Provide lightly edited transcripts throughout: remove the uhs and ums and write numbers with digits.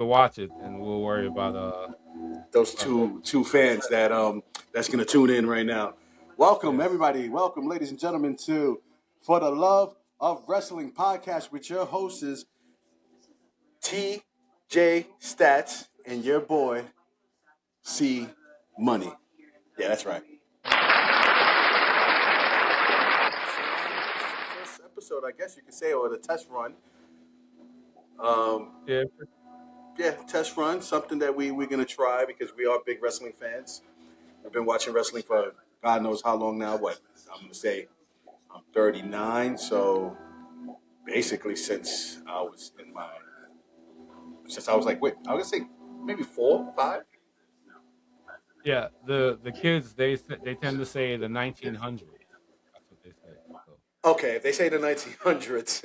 to watch it, and we'll worry about Those our focus. two fans that's gonna tune in right now. Welcome Yes. everybody. Welcome, ladies and gentlemen, to For the Love of Wrestling podcast with your hosts TJ Stats and your boy C Money. Yeah, that's right. First episode, I guess you could say, or the test run. Um, Yeah. yeah, test run, something that we're gonna try because we are big wrestling fans. I've been watching wrestling for God knows how long now. What I'm gonna say, I'm 39, so basically since I was like, wait, I was gonna say maybe 4, 5. Yeah. The kids they tend to say the 1900s. That's what they say. So Okay, if they say the 1900s,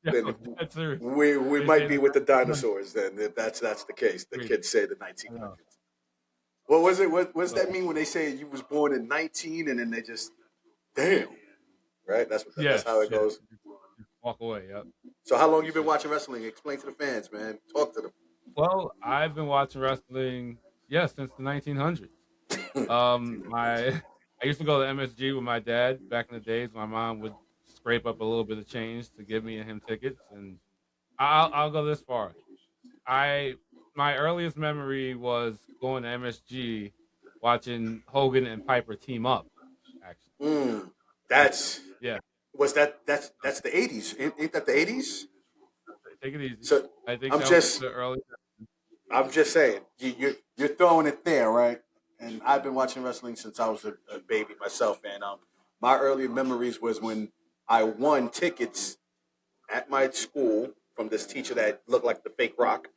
yeah, then that's serious. we They might say be the with the 1900s. dinosaurs. Then if that's the case, the kids say the I know. 1900s. What was it? What does So that mean when they say you was born in 19 and then they just damn right? That's yeah, how it yeah. goes. Just walk away. Yep. So how long you That's been it. watching wrestling? Explain to the fans, man. Talk to Well, I've been watching wrestling, yeah, since the 1900s. them. My I used to go to MSG with my dad back in the days. My mom would scrape up a little bit of change to give me and him tickets, and I'll go this far. I My earliest memory was going to MSG, watching Hogan and Piper team up. Actually, Mm, that's yeah. was that that's the 80s. Ain't that the 80s? Take it easy. So I think I'm that was just the early. I'm just saying you're throwing it there, right? And I've been watching wrestling since I was a baby myself, and my early memories was when I won tickets at my school from this teacher that looked like the fake Rock,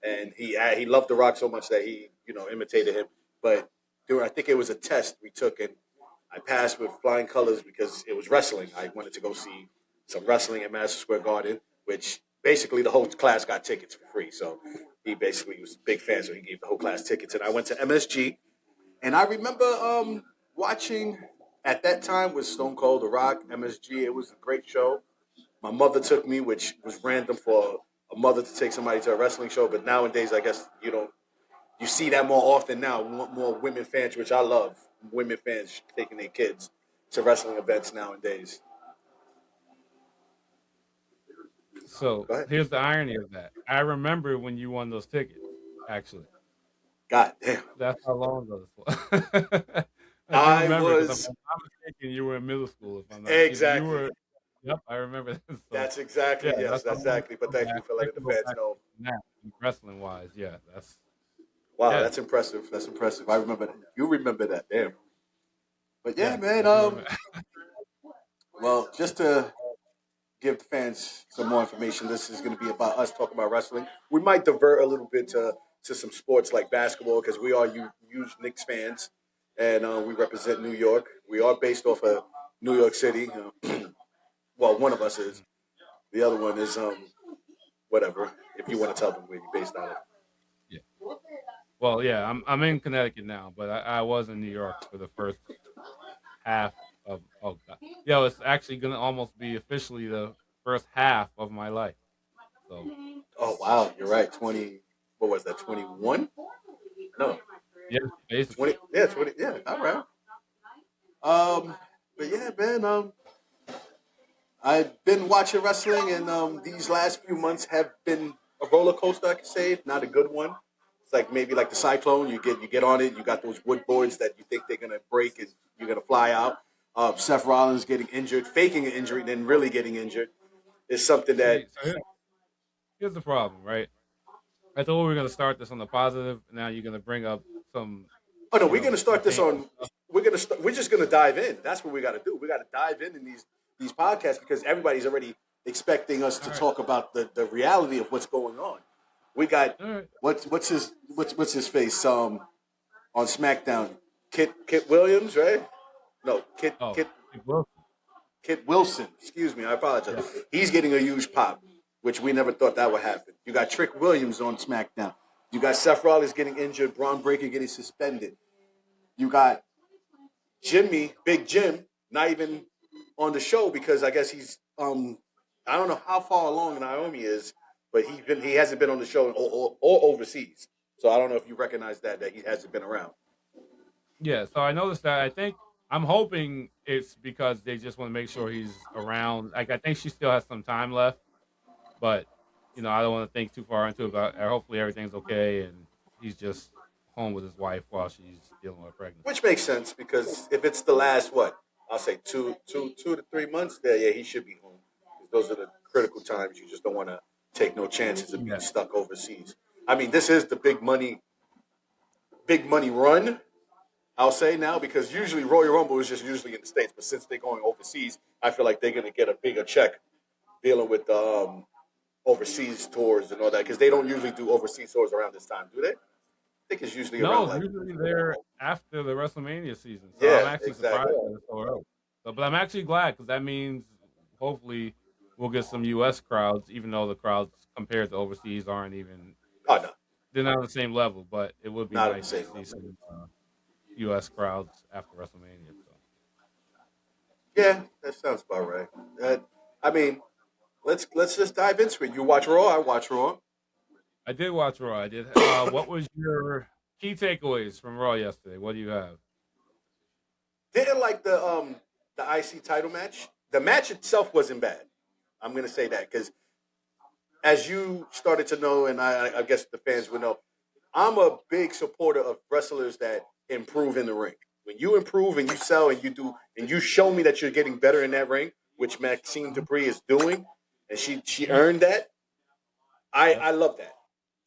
and he loved the Rock so much that he imitated him. But I think it was a test we took, and I passed with flying colors because it was wrestling. I wanted to go see some wrestling at Madison Square Garden, which basically the whole class got tickets for free. So he basically was a big fan, so he gave the whole class tickets. And I went to MSG, and I remember watching at that time with Stone Cold, The Rock, MSG. It was a great show. My mother took me, which was random for a mother to take somebody to a wrestling show. But nowadays, I guess you see that more often now. More women fans, which I love. Women fans taking their kids to wrestling events nowadays. So Go ahead. here's the irony of that. I remember when you won those tickets. Actually, God damn. that's how long ago this was. I do I remember because if was I'm not mistaken, you were in middle school. If I'm not, you exactly. were. Yep, I remember that. So That's exactly yeah, yes. that's how That's long exactly. I But go thank you back. for I letting the can go fans back know. now, wrestling wise. Yeah, that's Wow, yeah. that's impressive. That's impressive. I remember that. You remember that. Damn. But yeah, Yes, man. I do remember. Well, just to give the fans some more information, this is going to be about us talking about wrestling. We might divert a little bit to some sports like basketball because we are huge Knicks fans, and we represent New York. We are based off of New York City. Well, one of us is. The other one is whatever. If you want to tell them where you're based out of. Yeah. Well, yeah, I'm in Connecticut now, but I was in New York for the first half of oh god. Yeah, it's actually gonna almost be officially the first half of my life. So Oh wow, you're right. 20. What was that? 21? No, yeah, basically. 20. Yeah, 20. Yeah, all right. Um, but yeah, man. I've been watching wrestling, and these last few months have been a roller coaster. I could say, not a good one. It's like maybe like the cyclone. You get on it. You got those wood boards that you think they're gonna break, and you're gonna fly out. Seth Rollins getting injured, faking an injury, then really getting injured is something that. See, so here's the problem, right? I thought we were gonna start this on the positive. Now you're gonna bring up some, Oh no, we're gonna some start this pain. on. We're just gonna dive in. That's what we got to do. We got to dive in these podcasts because everybody's already expecting us All to right, talk about the reality of what's going on. We got all right. what's his face on SmackDown. Kit Williams, right? No, Oh, Steve Wilson. Kit Wilson. Excuse me, I apologize. Yeah, He's getting a huge pop, which we never thought that would happen. You got Trick Williams on SmackDown. You got Seth Rollins getting injured, Braun Breaker getting suspended. You got Big Jim, not even on the show because I guess he's I don't know how far along Naomi is, but he hasn't been on the show or overseas. So I don't know if you recognize that he hasn't been around. Yeah, so I noticed that. I think I'm hoping it's because they just want to make sure he's around. Like I think she still has some time left, but I don't want to think too far into it. But hopefully everything's okay and he's just home with his wife while she's dealing with pregnancy. Which makes sense because if it's the last what I'll say 2 to 3 months there, yeah, he should be home. 'Cause those are the critical times. You just don't want to take no chances of being Yeah. stuck overseas. I mean, this is the big money run. I'll say now because usually Royal Rumble is just usually in the States, but since they're going overseas, I feel like they're going to get a bigger check dealing with overseas tours and all that because they don't usually do overseas tours around this time, do they? I think it's usually No, around it's like usually there after the WrestleMania season. So I'm yeah, actually exactly. surprised that it's so early. But I'm actually glad because that means hopefully we'll get some U.S. crowds, even though the crowds compared to overseas aren't even Oh no, they're not on the same level. But it would be not at the nice to same see level. some U.S. crowds after WrestleMania. So Yeah, that sounds about right. I mean, let's just dive into it. You watch Raw, I watch Raw. I did watch Raw. I did. What was your key takeaways from Raw yesterday? What do you have? Didn't like the IC title match. The match itself wasn't bad. I'm gonna say that because as you started to know, and I guess the fans would know, I'm a big supporter of wrestlers that improve in the ring. When you improve and you sell and you do and you show me that you're getting better in that ring, which Maxine Dupree is doing, and she Mhm. earned that. Yep. I love that.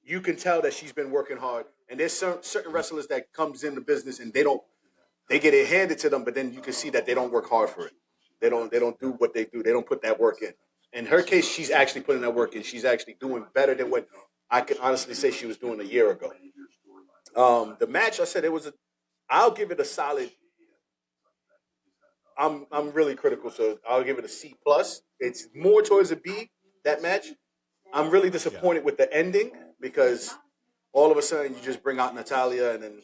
You can tell that she's been working hard. And there's certain wrestlers that comes in the business and they get it handed to them, but then you can see that they don't work hard for it. They don't do what they do. They don't put that work in. In her case, she's actually putting that work in. She's actually doing better than what I could honestly say she was doing a year ago. The match, I said it was a. I'll give it a solid. I'm really critical, so I'll give it a C plus. It's more towards a B. That match. I'm really Yeah. disappointed with the ending because all of a sudden you just bring out Natalia and then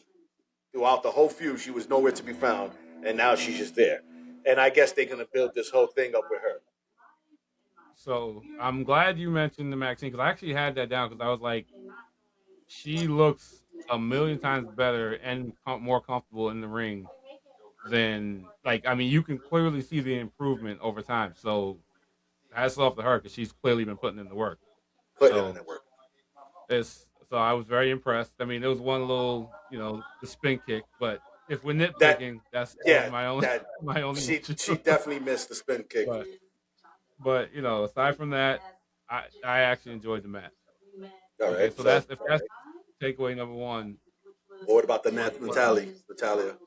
throughout the whole feud she was nowhere to be found and now she's just there. And I guess they're gonna build this whole thing up with her. So I'm glad you mentioned the Maxine because I actually had that down because I was like, she looks a million times better and more comfortable in the ring than like. I mean, you can clearly see the improvement over time. So hats off to her because she's clearly been putting in the work. Putting it in So that work. I was very impressed. I mean, there was one little, the spin kick, but if we're That nitpicking, that was yeah, my only that my only she issue. she definitely missed the spin kick. but aside from that, I actually enjoyed the match. All Okay, right. so So that's if that's takeaway number one. what about the What Natalia?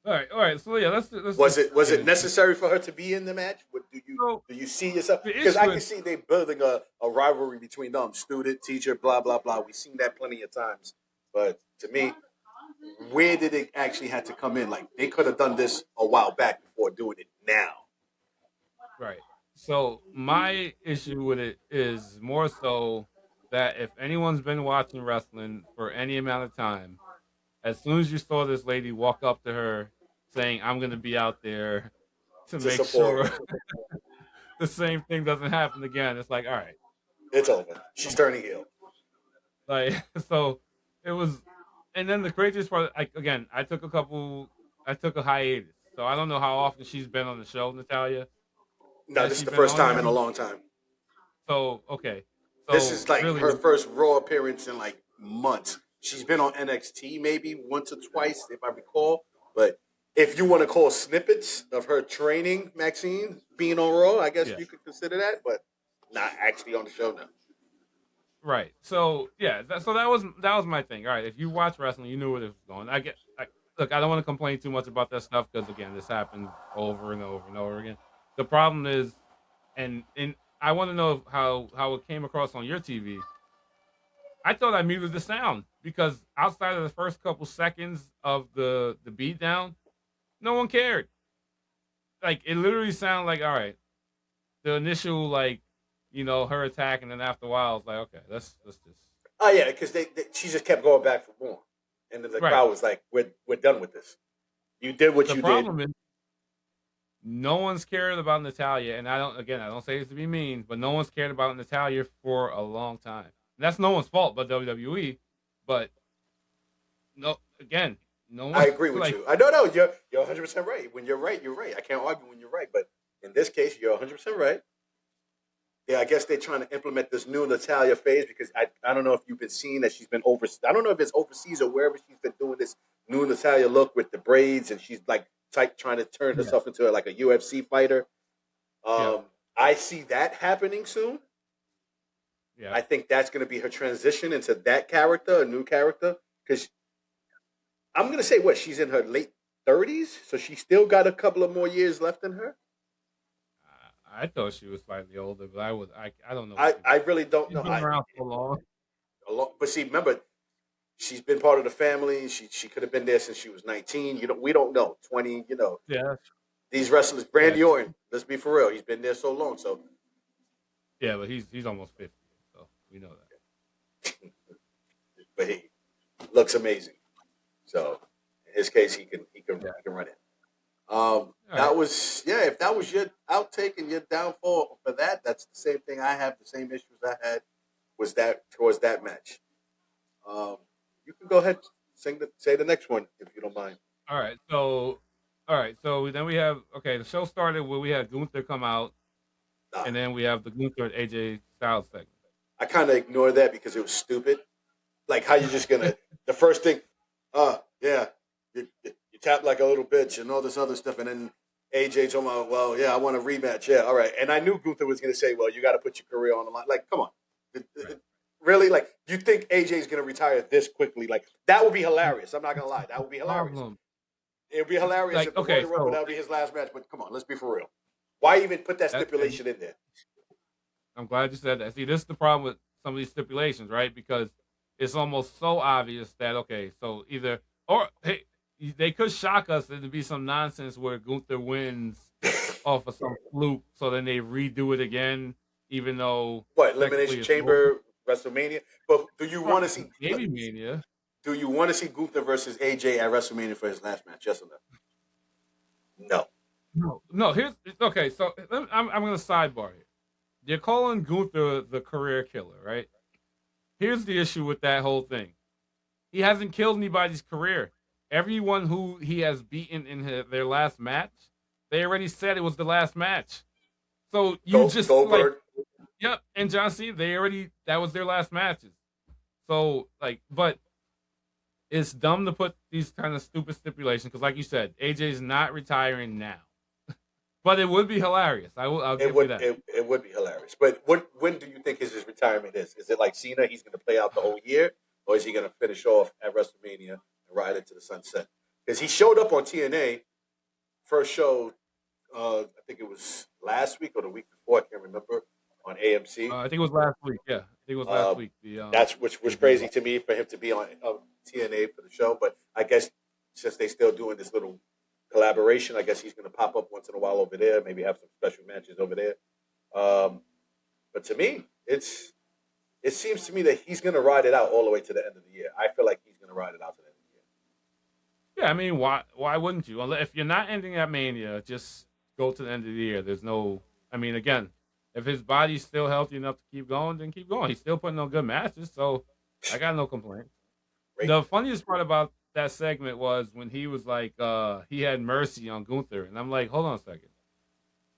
all right. So yeah, let's Was just it get into it. necessary for her to be in the match? What, So do you see yourself? the Because I issue can is see they building a rivalry between them, student, teacher, blah blah blah. We've seen that plenty of times. But to me, where did it actually have to come in? Like they could have done this a while back before doing it now. right. So my issue with it is more so that if anyone's been watching wrestling for any amount of time, as soon as you saw this lady walk up to her saying, "I'm going to be out there to To make support sure her. the same thing doesn't happen again," it's like, all right, It's over. She's come on. turning heel. Like, so it was, and then the craziest part, like, again, I took a hiatus. So I don't know how often she's been on the show, Natalia. No, Has this is she the been first on time here? in a long time. So, okay. This So is like really, her first Raw appearance in like months. She's been on NXT maybe once or twice, if I recall. But if you want to call snippets of her training, Maxine being on Raw, I guess yeah. you could consider that. But not actually on the show now. Right. So yeah. So that was my thing. All right. If you watch wrestling, you knew where it was going. Look. I don't want to complain too much about that stuff because again, this happens over and over and over again. The problem is, and I want to know how it came across on your TV. I thought I muted the sound because outside of the first couple seconds of the beat down, no one cared. Like it literally sounded like all right. The initial like, her attack, and then after a while, it's like okay, let's just Oh yeah, because she just kept going back for more, and then the right. crowd was like, "We're done with this. You did what The you did." problem is no one's cared about Natalya, and I don't say this to be mean, but no one's cared about Natalya for a long time. And that's no one's fault but WWE. But no, again, no one I agree with like you. I don't know. You're 100% right. When you're right, you're right. I can't argue when you're right. But in this case, you're 100% right. Yeah, I guess they're trying to implement this new Natalia phase because I don't know if you've been seeing that she's been over. I don't know if it's overseas or wherever she's been doing this new Natalia look with the braids and she's like type trying to turn yeah, herself into like a UFC fighter. yeah, I see that happening soon. yeah. I think that's going to be her transition into that character, a new character. Because I'm going to say what she's in her late 30s, so she still got a couple of more years left in her. I thought she was slightly older, but I don't know what I people. really don't She's know. been around so long. But see, remember, she's been part of the family. She could have been there since she was 19. We don't know 20. Yeah, These wrestlers, Brandy that's true. Orton. Let's be for real. He's been there so long. So, Yeah, but he's almost 50, so we know that. but he looks amazing. So, in his case, Yeah. he can run it. All right. That was yeah. If that was your outtake and your downfall for that, that's the same thing I have. The same issues I had was that towards that match. Um, you can go ahead say the next one if you don't mind. All right. So then we have the show started where we had Gunther come out, Nah, and then we have the Gunther and AJ Styles segment. I kind of ignore that because it was stupid. Like how you just gonna the first thing, yeah, you tap like a little bitch and all this other stuff, and then AJ told me, well, yeah, I want a rematch, yeah, all right, and I knew Gunther was gonna say, well, you got to put your career on the line. Like, come on, Right. really? Like, you think AJ's gonna retire this quickly? Like, that would be hilarious. I'm not gonna lie, that would be hilarious. Problem. It would be hilarious Like, if the Royal Rumble that would be his last match. But come on, let's be for real. Why even put that and stipulation in there? I'm glad you said that. See, this is the problem with some of these stipulations, right? Because it's almost so obvious that so either or hey, they could shock us and it'd be some nonsense where Gunther wins off of some fluke, so then they redo it again, even though What, technically Elimination it's over. Chamber, WrestleMania? But do you want to see? Maybe Mania. Do you want to see Gunther versus AJ at WrestleMania for his last match? Yes or no? No. No. Here's okay. So I'm gonna sidebar here. You're calling Gunther the career killer, right? Here's the issue with that whole thing. He hasn't killed anybody's career. Everyone who he has beaten in their last match, they already said it was the last match. So you just like, Goldberg. yep. And John Cena, that was their last matches. So but it's dumb to put these kind of stupid stipulations because, like you said, AJ's not retiring now. But it would be hilarious. I'll It give you would that. it would be hilarious. But when do you think his retirement is? Is it like Cena? He's going to play out the whole year, or is he going to finish off at WrestleMania and ride into the sunset? Because he showed up on TNA first show. I think it was last week or the week before. I can't remember on AMC. I think it was last week. Yeah, I think it was last Um, week. The that's which was debut. crazy to me for him to be on TNA for the show. But I guess since they still doing this little collaboration, I guess he's going to pop up once in a while over there. Maybe have some special matches over there. Um, but to me, it seems to me that he's going to ride it out all the way to the end of the year. I feel like he's going to ride it out to the end of the year. Yeah, I mean, why wouldn't you? If you're not ending at Mania, just go to the end of the year. There's no. I mean, again, if his body's still healthy enough to keep going, then keep going. He's still putting on good matches, so I got no complaints. Great. The funniest part about that segment was when he was like, he had mercy on Gunther, and I'm like, hold on a second,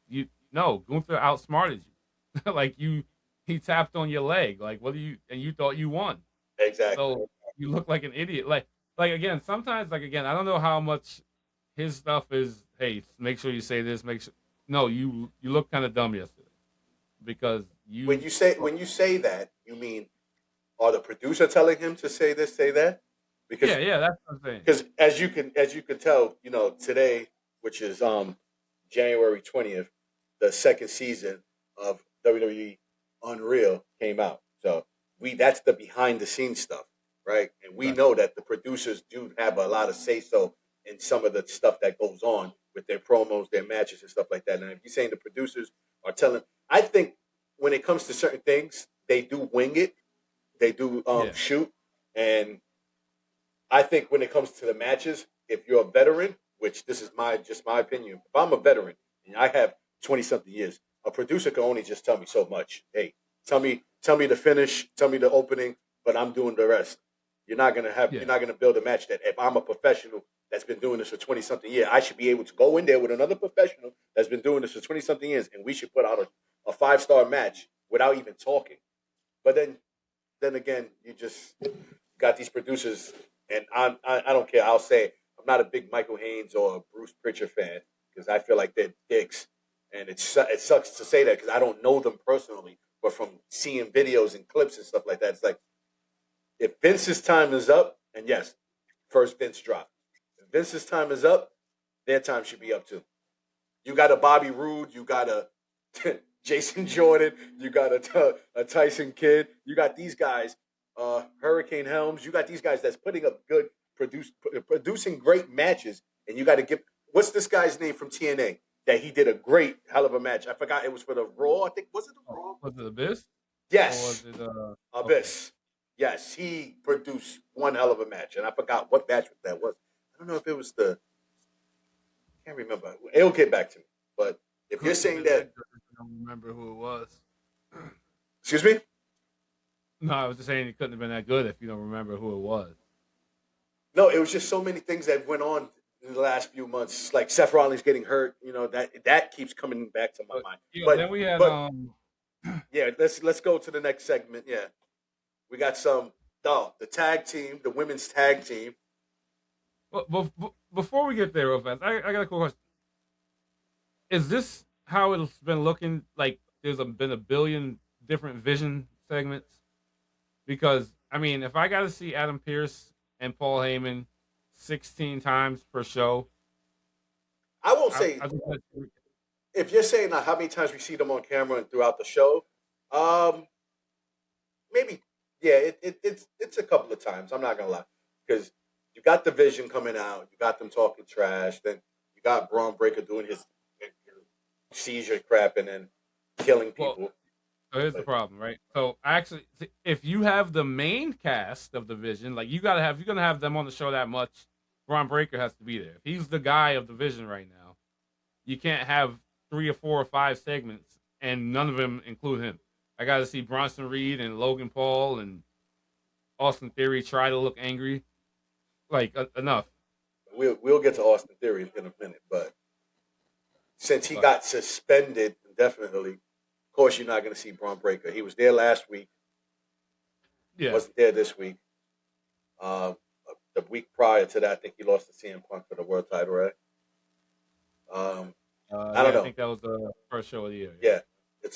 you no, Gunther outsmarted you, like he tapped on your leg, like what do you, and you thought you won, Exactly. so you look like an idiot, like again, sometimes like again, I don't know how much his stuff is. Hey, make sure you say this. Make sure. No, you look kind of dumb yesterday because you. When you say that, you mean are the producer telling him to say this, say that? Because Yeah, that's what I'm saying. as you can tell, today, which is January 20th, the second season of WWE Unreal came out. So that's the behind the scenes stuff, right? And we Right. know that the producers do have a lot of say so in some of the stuff that goes on with their promos, their matches, and stuff like that. Now, if you're saying the producers are telling, I think when it comes to certain things, they do wing it, they do Yeah. shoot, and I think when it comes to the matches, if you're a veteran, which this is my opinion, if I'm a veteran And I have 20 something years. A producer can only just tell me so much. Hey, tell me the finish, tell me the opening, but I'm doing the rest. You're Yeah. not gonna build a match that if I'm a professional that's been doing this for 20 something years, I should be able to go in there with another professional that's been doing this for 20 something years, and we should put out a 5-star match without even talking. But then again, you just got these producers, and I don't care. I'll say I'm not a big Michael Haynes or Bruce Pritchard fan because I feel like they're dicks, and it sucks to say that because I don't know them personally, but from seeing videos and clips and stuff like that, it's like if Vince's time is up, and yes, first Vince drop. If Vince's time is up, their time should be up too. You got a Bobby Roode, you got a Jason Jordan, you got a Tyson Kidd, you got these guys, Hurricane Helms, you got these guys that's putting up producing great matches, and you got to give. What's this guy's name from TNA that he did a great hell of a match? I forgot it was for the Raw. I think was it the Oh, Raw? was it Abyss or was Yes, it okay? Abyss. Yes, he produced one hell of a match, and I forgot what match that was. I don't know if it was the. I can't remember. It'll get back to me. But if you're Couldn't have saying been that that, good if you don't remember who it was. excuse me. No, I was just saying it couldn't have been that good if you don't remember who it was. No, it was just so many things that went on in the last few months, like Seth Rollins getting hurt. You know that keeps coming back to my But mind. then we had But yeah, let's go to the next segment. Yeah, we got some the tag team, the women's tag team. before we get there, real fast, I got a cool question. Is this how it's been looking? Like been a billion different Vision segments? Because I mean, if I got to see Adam Pierce and Paul Heyman 16 times per show, I won't say I just if you're saying how many times we see them on camera and throughout the show. Um, maybe yeah, it's a couple of times. I'm not gonna lie because you got the Vision coming out, you got them talking trash, then you got Braun Breaker doing his seizure crap and then killing well. people. So here's the But problem, right? So actually, if you have the main cast of the Vision, like you're gonna have them on the show that much. Braun Breaker has to be there. If he's the guy of the Vision right now, you can't have 3 or 4 or 5 segments and none of them include him. I got to see Bronson Reed and Logan Paul and Austin Theory try to look angry. Like enough. we'll get to Austin Theory in a minute. But since he But got suspended indefinitely, of course you're not gonna see Braun Breaker. He was there last week, yeah, wasn't there this week. Um, the week prior to that, I think he lost to CM Punk for the world title, right? I don't yeah, I know. think that was the first show of the year. Yeah. Yeah,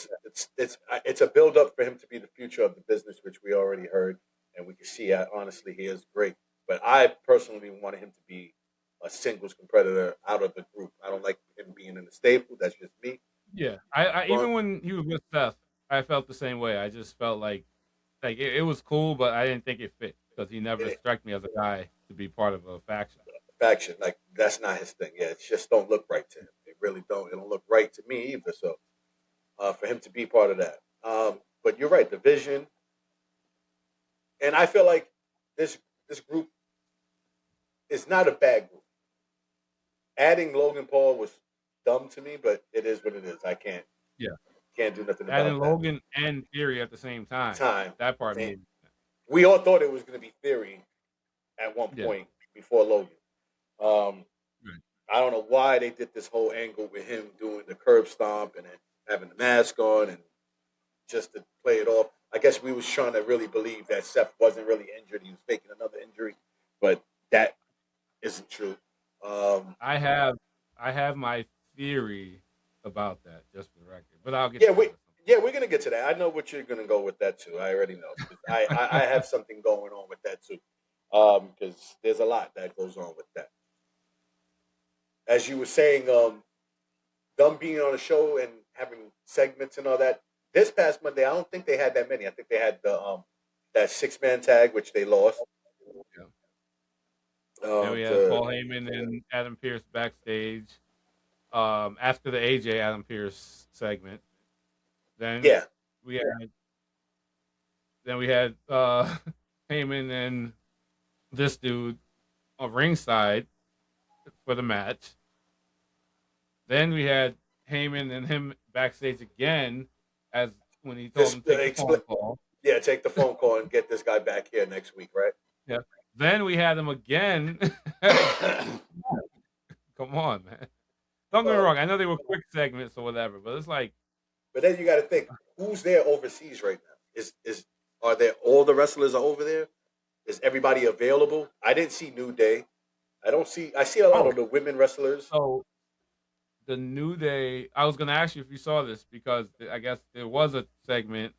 it's a build up for him to be the future of the business, which we already heard, and we can see. Honestly, he is great. But I personally wanted him to be a singles competitor out of the group. I don't like him being in the stable. That's just me. Yeah, I Braun, even when he was with Seth, I felt the same way. I just felt like it was cool, but I didn't think it fit because he never it, struck me as a guy to be part of a faction. faction like that's not his thing. Yeah, it just don't look right to him. It really don't. It don't look right to me either. So for him to be part of that. But you're right. The Vision, and I feel like this this group is not a bad group. Adding Logan Paul was dumb to me, but it is what it is. I Yeah, can't do nothing adding about that. Logan and Theory at the same time. Time. That part And made we all thought it was going to be Theory at one yeah. point before Logan. Um, Right. I don't know why they did this whole angle with him doing the curb stomp and then having the mask on and just to play it off. I guess we was trying to really believe that Seth wasn't really injured; he was faking another injury, but that isn't true. Um, I have I have my theory about that, just for the record, but I'll get yeah, to that at some point. we're gonna get to that. I know what you're gonna go with that too. I already know. 'Cause I have something going on with that too. Because there's a lot that goes on with that. As you were saying, them being on a show and having segments and all that. This past Monday, I don't think they had that many. I think they had the that 6-man tag, which they lost. Yeah. Then we had To Paul Heyman and Adam Pierce backstage. After the AJ Adam Pierce segment, then yeah, we had Heyman and this dude on ringside for the match. Then we had Heyman and him backstage again, as when he told This him to take the explain. phone call. Yeah, take the phone call and get this guy back here next week, right? Yeah. Then we had him again. Come on, man. Don't get me Well, wrong. I know they were quick segments or whatever, but it's like, but then you got to think, who's there overseas right now? Is are there all the wrestlers are over there? Is everybody available? I didn't see New Day. I don't see. I see a lot oh, of the women wrestlers. so the New Day. I was gonna ask you if you saw this because I guess there was a segment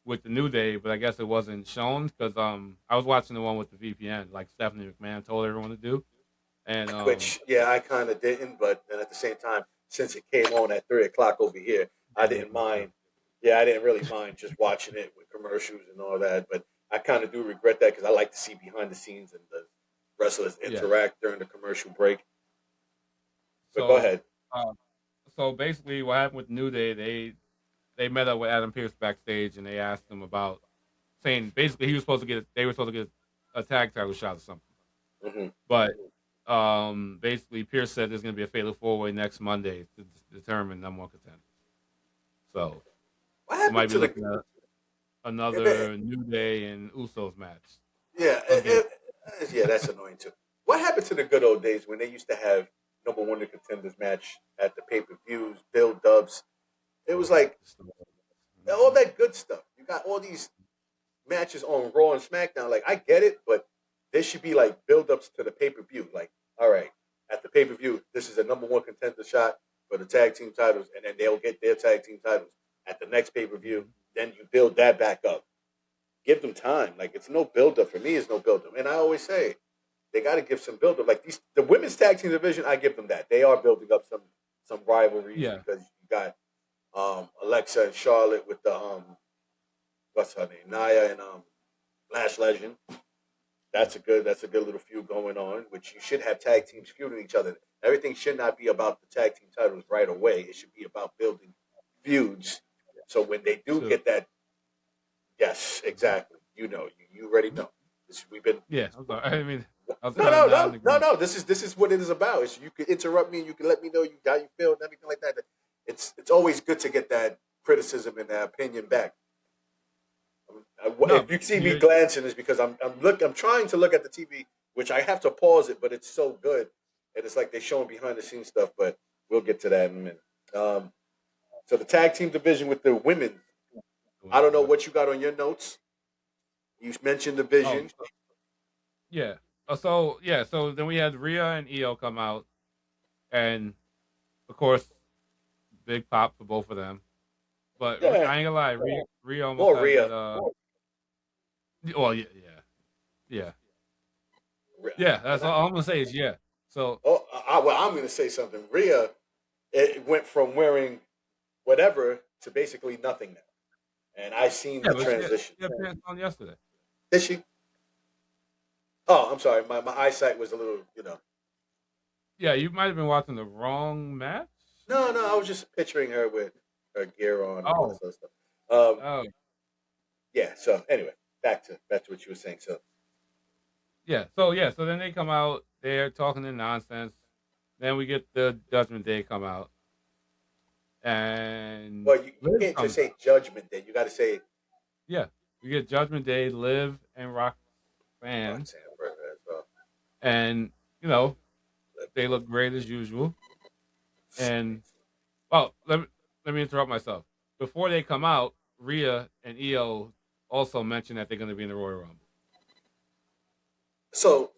with the New Day, but I guess it wasn't shown because I was watching the one with the VPN, like Stephanie McMahon told everyone to do, and Which, yeah, I kind of didn't, but then at the same time, since it came on at 3 o'clock over here, I didn't mind. Yeah, I didn't really mind just watching it with commercials and all that. But I kind of do regret that because I like to see behind the scenes and the wrestlers yeah. interact during the commercial break. But go So, ahead. uh, so basically, what happened with New Day? They met up with Adam Pearce backstage and they asked him about saying basically he was supposed to get they were supposed to get a tag title shot or something, Hmm. but basically Pierce said there's going to be a fatal four way next Monday to determine number one contender. So What we might happened be to the? looking at Yeah, man, another New Day and Usos match yeah, again. yeah, that's annoying too. What happened to the good old days when they used to have number one the contenders match at the pay per views, build dubs? It was like all Mm-hmm. that good stuff. You got all these matches on Raw and SmackDown. Like I get it, but there should be like build-ups to the pay-per-view. Like, all right, at the pay-per-view, this is a number one contender shot for the tag team titles, and then they'll get their tag team titles at the next pay-per-view. Then you build that back up. Give them time. Like it's no build-up for me. It's no build-up, and I always say they got to give some build-up. Like these, the women's tag team division, I give them that. They are building up some rivalries Yeah, because you got Alexa and Charlotte with the what's her name, Nia and Lash Legend. yeah, That's a good little feud going on, which you should have tag teams feuding each other. Everything should not be about the tag team titles right away. It should be about building feuds. So when they do so, get that, yes, exactly. You know, you already know. We've been yeah. I'm sorry. I mean, I was no, kind of no, nodding no, no, agreement. no. This is what it is about. It's, you can interrupt me and you can let me know how you feel and everything like that. It's always good to get that criticism and that opinion back. No, If you see me you glancing, it's because I'm trying to look at the TV, which I have to pause it, but it's so good, and it's like they're showing behind the scenes stuff. But we'll get to that in a minute. Um, so the tag team division with the women, I don't know right. what you got on your notes. You mentioned the Oh, vision. yeah. So then we had Rhea and Io come out, and of course, big pop for both of them. But Yeah, I ain't gonna lie, Rhea almost more had that. Rhea. Well, yeah, yeah, yeah. That's all I'm gonna say is yeah. So Oh, well, I'm going to say something. Rhea, it went from wearing whatever to basically nothing now, and I seen yeah, the but transition. she had pants on yesterday. Did she? Oh, I'm sorry. My eyesight was a little, Yeah, you might have been watching the wrong match. No, no, I was just picturing her with her gear on and all Oh, this other stuff. Um, oh, yeah. So anyway, back to what you were saying. So So then they come out. They're talking the nonsense. Then we get the Judgment Day come out, and well, you Liv can't just comes say out. Judgment Day. You got to say Yeah, we get Judgment Day, Liv, and Roxanne, Roxanne Perez as well. and you know they look great as usual. And oh, let me interrupt myself. Before they come out, Rhea and Io also mentioned that they're going to be in the Royal Rumble. So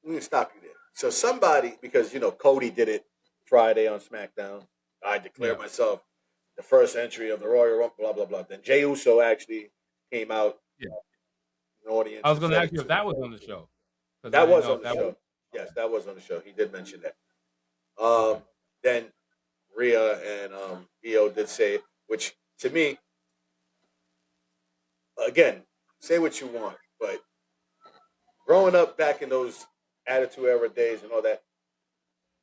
let me stop you there. So somebody, because Cody did it Friday on SmackDown. I declare Yeah, myself the first entry of the Royal Rumble. Blah blah blah. Then Jey Uso actually came out yeah. in the I audience was and going to said ask it you if too. that was on the show because I That didn't was know on if the that was show. Yes, that was on the show. He did mention that. okay. Then Rhea and Io did say it, which to me, again, say what you want, but growing up back in those Attitude Era days and all that,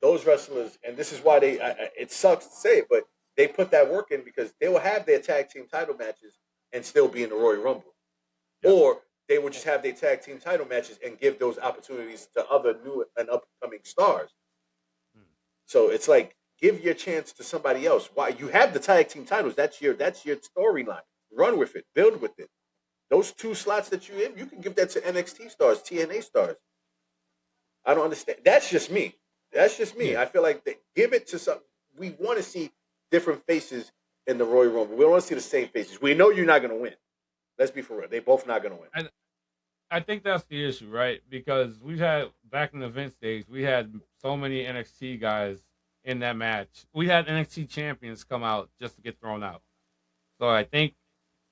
those wrestlers, and this is why it sucks to say it, but they put that work in because they will have their tag team title matches and still be in the Royal Rumble. Yeah. Or they would just have their tag team title matches and give those opportunities to other new and upcoming stars. Hmm. So it's like give your chance to somebody else. Why you have the tag team titles? That's your storyline. Run with it. Build with it. Those two slots that you can give that to NXT stars, TNA stars. I don't understand. That's just me. That's just me. Yeah, I feel like they give it to some. We want to see different faces in the Royal Rumble. We don't want to see the same faces. We know you're not going to win. Let's be for real. They both not going to win. I think that's the issue, right? Because we've had back in the Vince days, we had so many NXT guys in that match. We had NXT champions come out just to get thrown out. So I think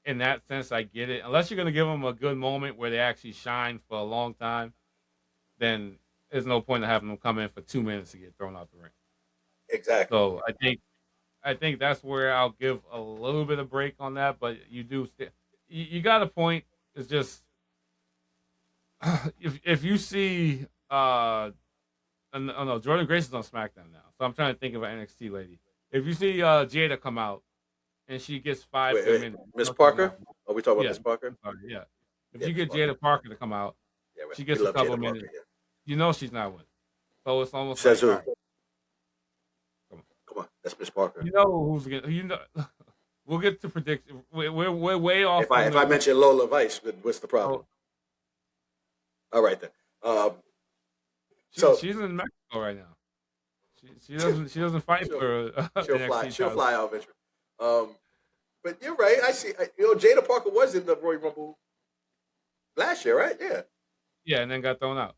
in that sense, I get it. Unless you're going to give them a good moment where they actually shine for a long time, then there's no point in having them come in for 2 minutes to get thrown out the ring. Exactly. So I think that's where I'll give a little bit of break on that. But you got a point. It's just if you see oh no, Jordan Grace is on SmackDown now, so I'm trying to think of an NXT lady. If you see Jada come out and she gets five Wait, good wait. minutes, Miss Parker? Are we talking about yeah, Miss Parker? I'm sorry, yeah. If Yeah, you Miss get Parker. Jada Parker to come out, Yeah, she we gets a love couple Jada Parker. minutes. Yeah. You know she's not winning, so it's almost Says like, who? all right, come on. Come on, that's Miss Parker. You know who's gonna, you know. We'll get to prediction. We're way off. If I mention Lola Vice, what's the problem? Oh, All right then. So she's in Mexico right now. She doesn't fight she'll for she'll fly NXT she'll title. fly out eventually. But you're right. I see. Jada Parker was in the Royal Rumble last year, right? Yeah. Yeah, and then got thrown out.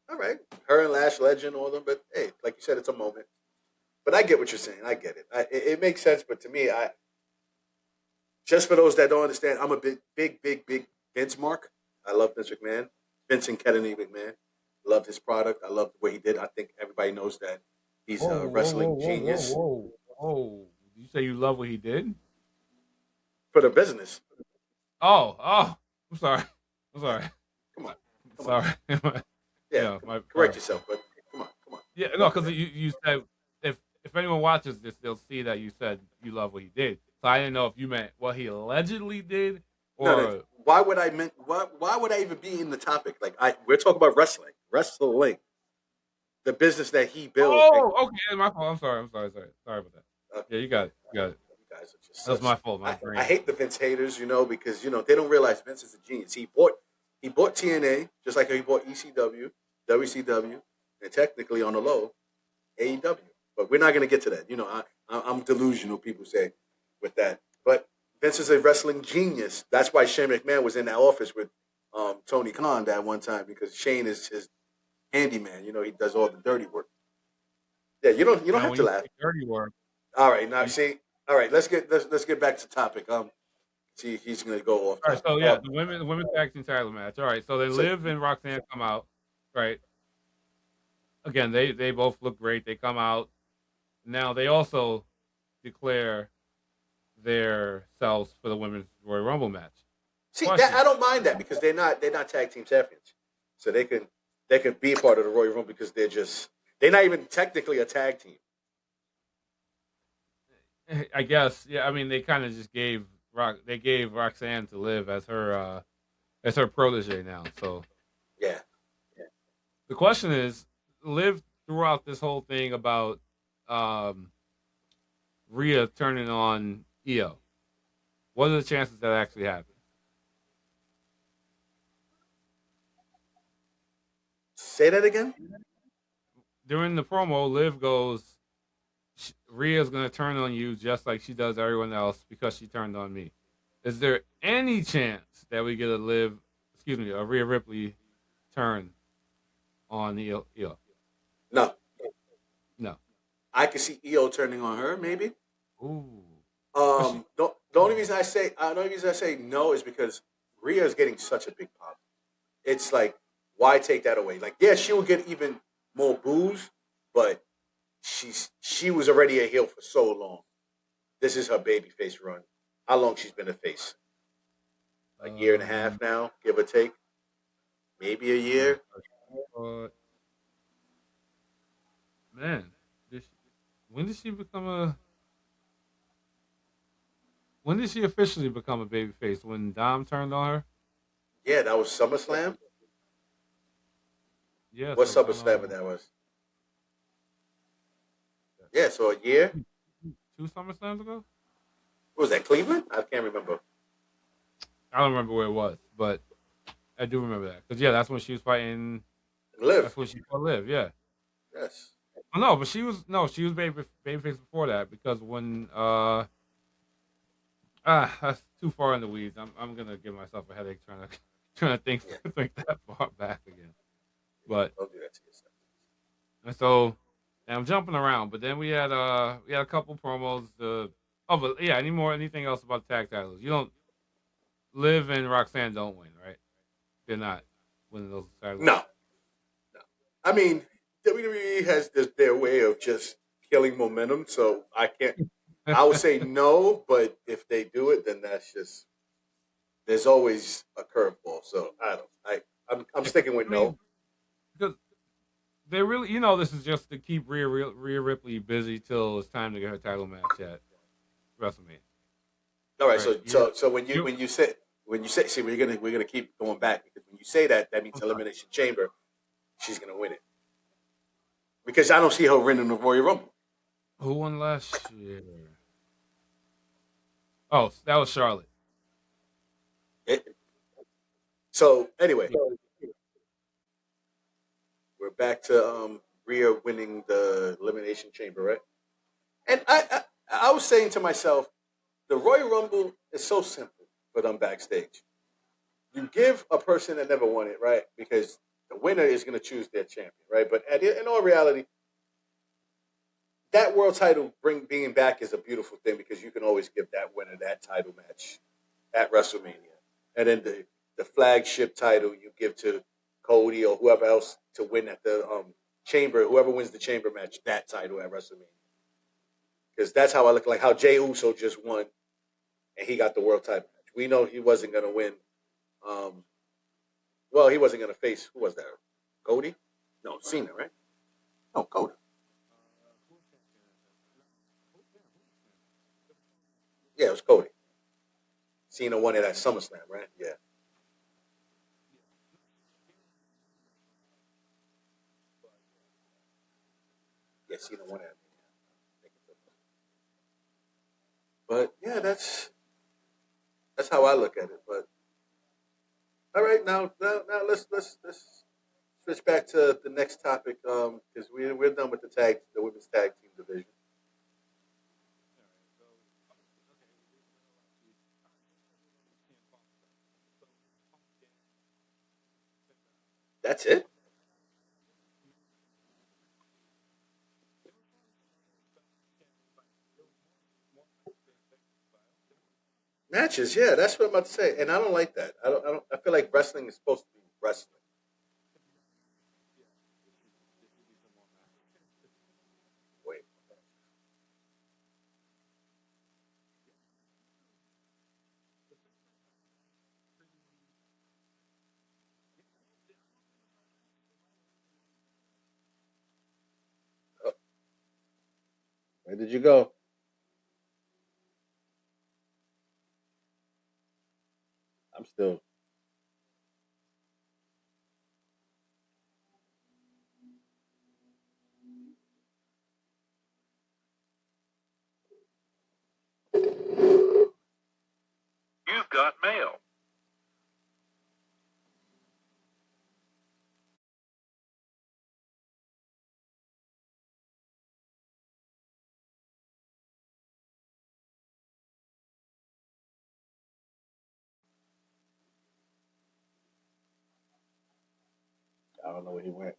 All right. Her and Lash Legend, all of them. But hey, like you said, it's a moment. But I get what you're saying. I get it. It makes sense. But to me, just for those that don't understand, I'm a big Vince mark. I love Vince McMahon, Vincent Kennedy McMahon. Love his product. I love the way he did. I think everybody knows that he's Whoa, a whoa, whoa, wrestling whoa, whoa, genius whoa, whoa! You say you love what he did? for the business. Oh! I'm sorry. I'm Yeah. sorry. Come on. Come on. Sorry. Yeah. Yeah, my Correct yourself, but come on. Come on. yeah. No, because you said if anyone watches this, they'll see that you said you love what he did. So I didn't know if you meant what he allegedly did No. or Why would I even be in the topic? Like we're talking about wrestling, the business that he built. And, oh, okay, my fault. I'm sorry about that. Yeah, you got it. you guys are just That was such. my fault. My I brain. hate the Vince haters, because they don't realize Vince is a genius. He bought TNA just like he bought ECW, WCW, and technically on the low AEW. But we're not going to get to that. I'm delusional. People say with that, but Vince is a wrestling genius. That's why Shane McMahon was in that office with Tony Khan that one time because Shane is his handyman. He does all the dirty work. Yeah, you don't Now, have when to you laugh. say dirty work, All right, now you, see. All right, let's get back to topic. See, he's gonna go off all right. topic. So yeah, the women's tag team title match. All right. So then So Liv and Roxanne come out. Right. Again, they both look great. They come out. Now they also declare their selves for the women's Royal Rumble match. see that I Question. don't mind that because they're not tag team champions, so they can be a part of the Royal Rumble because they're not even technically a tag team. I guess. Yeah. I mean, they kind of just gave Roxanne to Liv as her protege now. So Yeah, yeah. the question is, Liv throughout this whole thing about um, Rhea turning on Io. What are the chances that actually happens? Say that again. During the promo, Liv goes, Rhea's going to turn on you just like she does everyone else because she turned on me. Is there any chance that we get a Rhea Ripley turn on Io? No, No. I can see EO turning on her maybe. Ooh. But she, The only reason I say no is because Rhea is getting such a big pop. It's like, why take that away? Like, yeah, she will get even more booze, but she was already a heel for so long. This is her baby face run. How long she's been a face? A year and a half um, now, give or take. Maybe a year. uh, man, did she, when did she become a? When did she officially become a babyface? When Dom turned on her? Yeah, that was SummerSlam. Yeah. What So SummerSlam that was? Yeah, so a year. 2 SummerSlams ago. What was that, Cleveland? I can't remember. I don't remember where it was, but I do remember that because yeah, that's when she was fighting. Live. That's when she fought Liv. Yeah. Yes. Oh, no, but she was babyface before that because when that's too far in the weeds. I'm gonna give myself a headache trying to trying to think Yeah. think that far back again. But Don't do that to yourself. and so and I'm jumping around, but then we had a couple promos. Oh, but yeah, anything else about tag titles? You don't Liv and Roxanne don't win, right? They're not winning those titles. No, no. I mean, WWE has their way of just killing momentum. So I can't. I would say no, but if they do it, then that's just there's always a curveball. So I don't. I'm sticking with I no. mean, because they really, this is just to keep Rhea Ripley busy till it's time to get her title match at WrestleMania, All right. right? So You when you say see we're gonna keep going back because when you say that that means I'm sorry. elimination chamber she's gonna win it because I don't see her winning the Royal Rumble. Who won last year? Oh, that was Charlotte. It, so anyway, we're back to Rhea winning the elimination chamber, right? And I was saying to myself, the Royal Rumble is so simple for them backstage. You give a person that never won it, right? Because the winner is going to choose their champion, right? But in all reality, that world title being back is a beautiful thing because you can always give that winner that title match at WrestleMania, and then the flagship title you give to Cody or whoever else to win at the chamber. Whoever wins the chamber match, that title at WrestleMania, because that's how I look like how Jey Uso just won and he got the world title match. We know he wasn't going to win. Um, well, he wasn't going to face who was that? Cody? No, Cena, right? No, Cody. Yeah, it was Cody. Cena won it at SummerSlam, right? Yeah. Yeah, Cena won it. But yeah, that's how I look at it. But all right, now let's switch back to the next topic because we're done with the women's tag team division. That's it. Matches, yeah, that's what I'm about to say, and I don't like that. I don't. I feel like wrestling is supposed to be wrestling. Wait, oh, where did you go? I'm still. You've got mail. I don't know where he went.